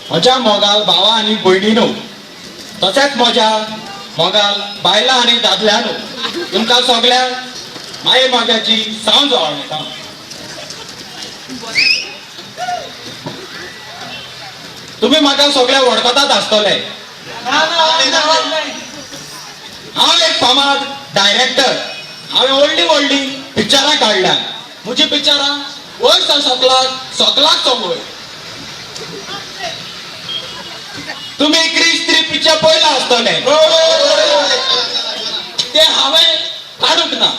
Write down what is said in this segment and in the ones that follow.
म्हज्या मोगाल भावा आनी भयणीनो तशेंच म्हज्या मोगाल बायलां आनी दादल्यांनो तुमकां सगळ्यांक माये मोगाची सांज आवडटा. तुम्ही म्हाका सगळे वळखतात आसतले. हांव एक फामाद डायरेक्टर. हांवें व्हडली व्हडली पिक्चरां काडल्या. म्हजी पिक्चरां वयर सावन सकलाक वयर. तुम्ही क्रिश 3 पिक्चर पळयला आसतले. ते हांवें काडूंक ना.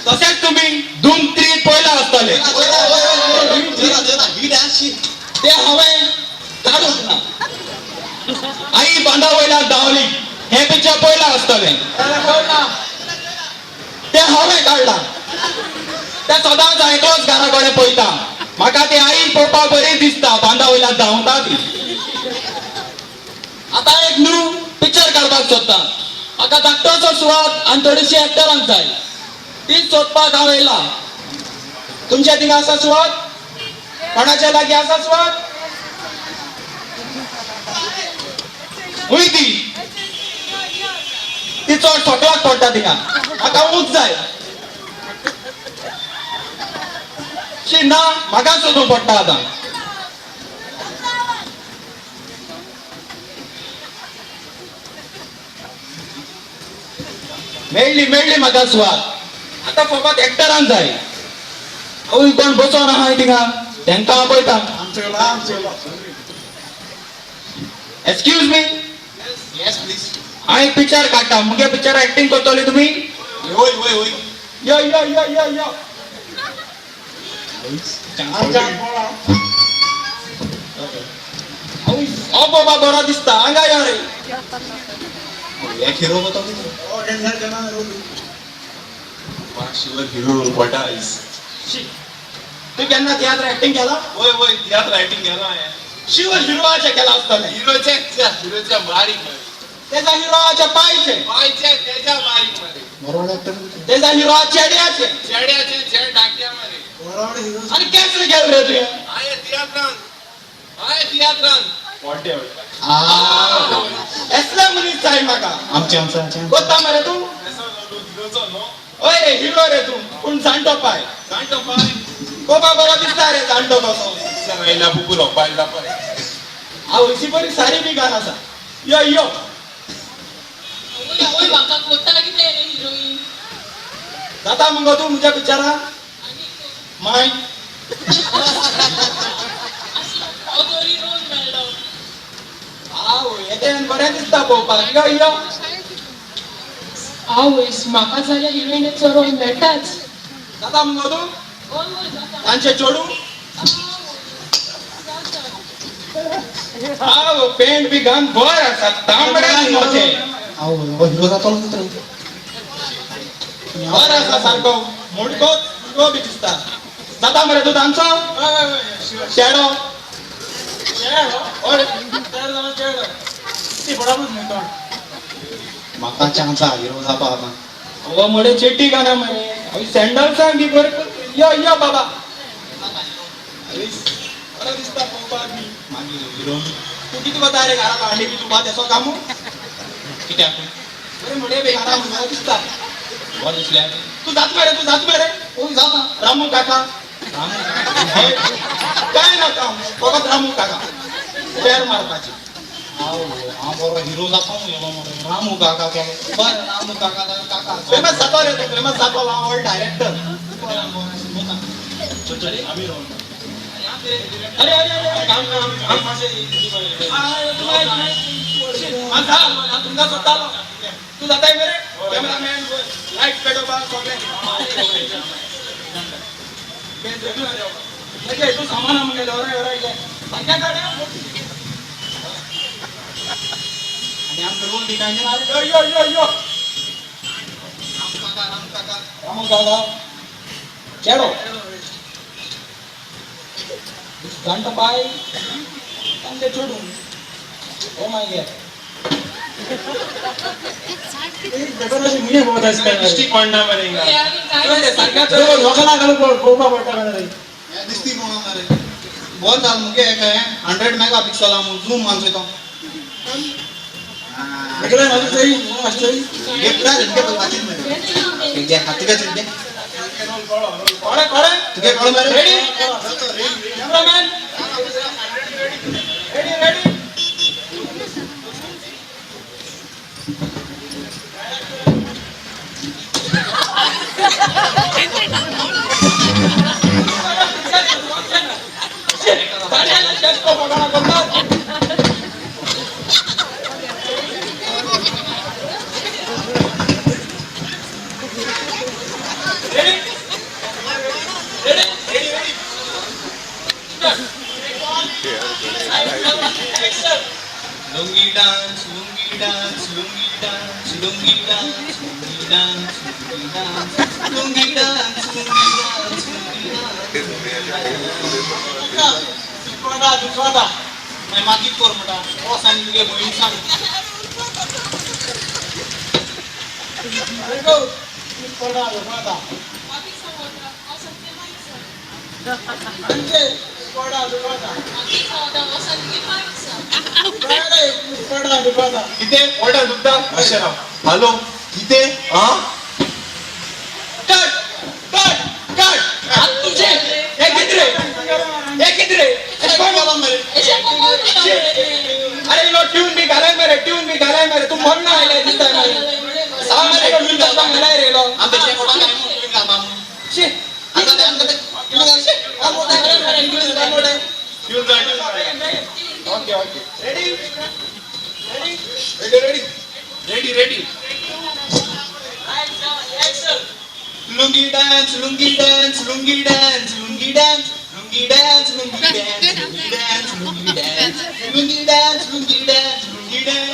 तशेंच तुम्ही धूम 3 पळयला आसतले. ते हांवें काडूंक ना. आई बांदा वयल्यान धांवली हे पिक्चर पळयला आसतले. ते हांवें काडला. ते सदांच एकलोच घरा कडेन पळयता. म्हाका ती आई पळोवपाक बरी दिसता बांदा वयल्यान धांवता ती. आतां एक न्यू पिक्चर काडपाक सोदता. म्हाका धाकटोसो सुवात आनी थोडीशी एक्टरांक जाय. तीच सोदपाक हांव येयला. तुमच्या थिंगा आसा सुवात? कोणाच्या लागीं आसा सुवात? हुंय ती चड सकलाक पडटा थिंगा. म्हाका उंच जाय. शी ना म्हाका सोदूंक पडटा आतां. मेळ्ळी म्हाका सुवात. आतां फकत एक्टरांक जाय. आवय कोण बसोन आहाय थिंगा तेंकां हांव पळयता. Excuse me. हांव एक पिक्चर काडटा. मुगे पिक्चर एक्टिंग करतली तुमी? यो यो यो यो यो. ओ बाबा बरो दिसता. हांगा यो रे. एक हिरो हिरो रोल पडटा. तू केन्ना तियात्र एक्टिंग केला? वय तियात्र एक्टिंग केला. शिवर हिरोचे केला आसतले. हिरोच्या बारीक तेजा हिरोच्या पायचे तेजा बारीक मध्ये. तेजा हिरो चेड्याचे चेड धाकट्या मध्ये. आणि केसले गेल रे तुवें? हाय तियात्रान मोठे असला मनीस जाय म्हाका. आमच्या कोता मरे तू? ओय रे हिरो रे तू. पूण जाणटो पाय कोपा बरो दिसता रे जाणटो कसो. सगळ्या बुकुलो पायला परे. आवयची बरी सारी बी गान आसा. यो यो. ओय म्हाका कोता कितें रे हिरोईन. जाता मगो तू म्हज्या पिक्चरा? माय अगोरी रोल मेळ्ळो. आवय येतेन बरें दिसता पळोवपाक. यो यो. आवयस म्हाका जाल्यार हिरोईनीचो रोल मेळटाच. जाता मगो तू? ओय जाता. तांचे चोडू? आवय पेंट बी घान बर आसा. तांबडे मोठे. हिरो जातो बर आसा सारको. मुडको बी दिसता. जाता मरे तू तांचो? चेडो? म्हाका चान्स आहा हिरो जावपा आतां. हो मोडे चेटी गाना मरे. सँडल्सां बी बरें. यो यो बाबा. बरो दिसता पळोवपाक बी. मागीर हिरो तू कितें वता रे घरा भांडी बी तुका तेसो कामू? कित्याक बरें मोडे बी घरा बरो दिसता. बरें दिसलें? तू जात मरे. कोण जाता? रामू काका. काय नाका फकत रामू काका. पेर मारपाची. हांव बरो हिरो जाता मरे. रामू काका केलो. बरें रामू काका फेमस जातो रे तू. फेमस जातो. हांव डायरेक्टर. अरे तुमका सोडटालो. तू जाताय मरे. कॅमेरामॅन लाईट पेटोवपाक सगळे. तू सामान आमगेले अरे सांग्या काडे. आणि आमचं रोल डिझायनर. यो यो यो. रामू काका चेडो जाणटो पाय तांचे चोडून. Oh my God. मुने बहुत असता. डिस्ट्रिक्ट पडना मरे. ओय सारख्या लोकांना पळोवपाक पडटा मरे. दिसती कोण मरे. बोल चाल मुगे काय 100 मेगापिक्सल झूम मानसोय तो इकडे माझं सही असतंय एकदा इनके वाचित नाही इंगे हाती का चिंते कोणे कोणे तुगे कळ मारे रेडी कॅमेरामॅन रेडी रेडी गाण्याला जास्त बघा बोलतात ready ready ready ready lungi dance lungi dance lungi dance lungi dance lungi dance lungi dance lungi dance दुखवादा दुखवादा मैं मागित कोर मोठा बॉस आणि तुगे बहीण सांग अरे गो दुखवादा दुखवादा बाकी समुद्र वसंत माहिती म्हणजे दुखवादा दुखवादा बाकी समुद्र वसंत माहिती काय दुखवादा दुखवादा किती ऑर्डर दुखता असे राव हॅलो किती हा कट कट कट हात तुझे हे किती रे हे किती रे कोण बोला मेरे ऐसे कोण अरे लो ट्यून भी गालाय मेरे तुम बोल ना आले दिसता है मेरे सा मेरे को मिलता है मिलाय रे लो आंबे कोडा काय मुली का मामू शे आता ते अंदर okay okay ready ready ready ready ready lungi dance lungi dance lungi dance lungi dance lungi dance lungi dance lungi dance lungi dance lungi dance lungi dance lungi dance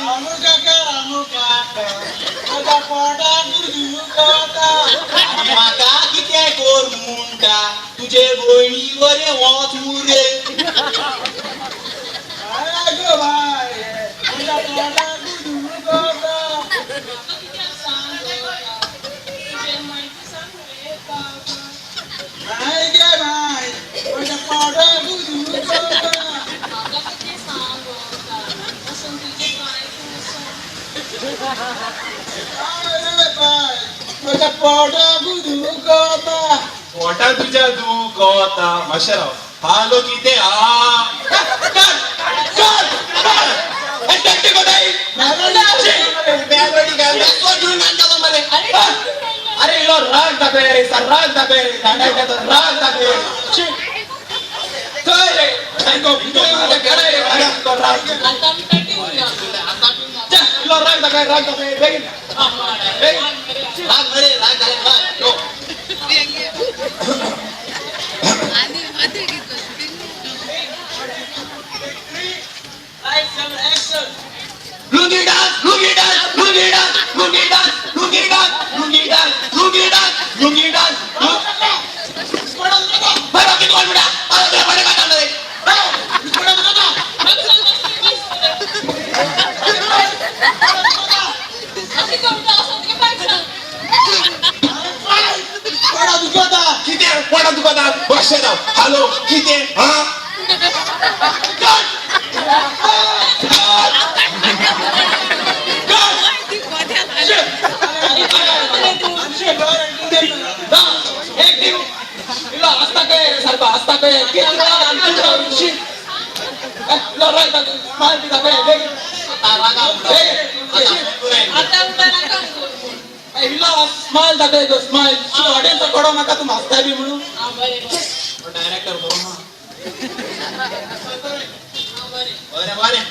Ramu काका माझा पोटा दुखवता माका किती कोर मुंडा तुझे बहिणीवर वाच मुरे अरे गो भाई माझा पोटा दुखवता नाही गे भाई माझा पोटा दुखवता अरे भाई माझा पोटा दुखवता पोटा तुझ्या दुखता माशे राव हॅलो किती हा अरे लो राग दाखवे रे सर राग दाखवे रे सांगायचं तर राग दाखवे काय रे सांगो भितोय काय रे राग लो राग दाखवे बेगीन राग बरे राग झाले राग low lungi dance lungi dance lungi dance lungi dance lungi dance lungi dance lungi dance lungi dance बरं किती वाट बुडा मला तुला बडे काय चाललं रे किती पोटा दुखता माशे राव हॅलो किती हा एक दिव इला हस्ता काय रे सारखा हस्ता काय किती लो राग दाखवे स्माइल भी दाखवे बेगीन हिला स्माइल दाखवायचो स्माइल ऑडियन्स कळो नका तू हसताय बी म्हणून डायरेक्टर बरो ना बरे बरे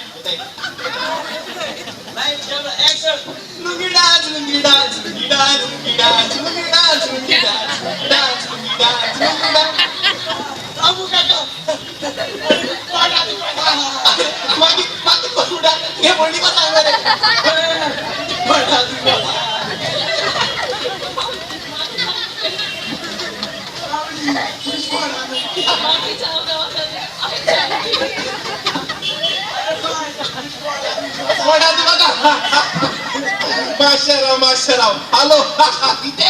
lungi dance lungi dance lungi dance lungi dance lungi dance lungi dance dance lungi dance lungi dance Ramu काका मागी मागी पसुडा हे बोलणी का सांग रे बडा दुखा बडा दुखा माशे राव हॅलो किती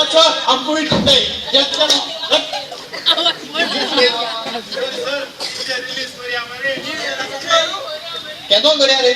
আছো আমি ঠুকটাই কেন করে আরে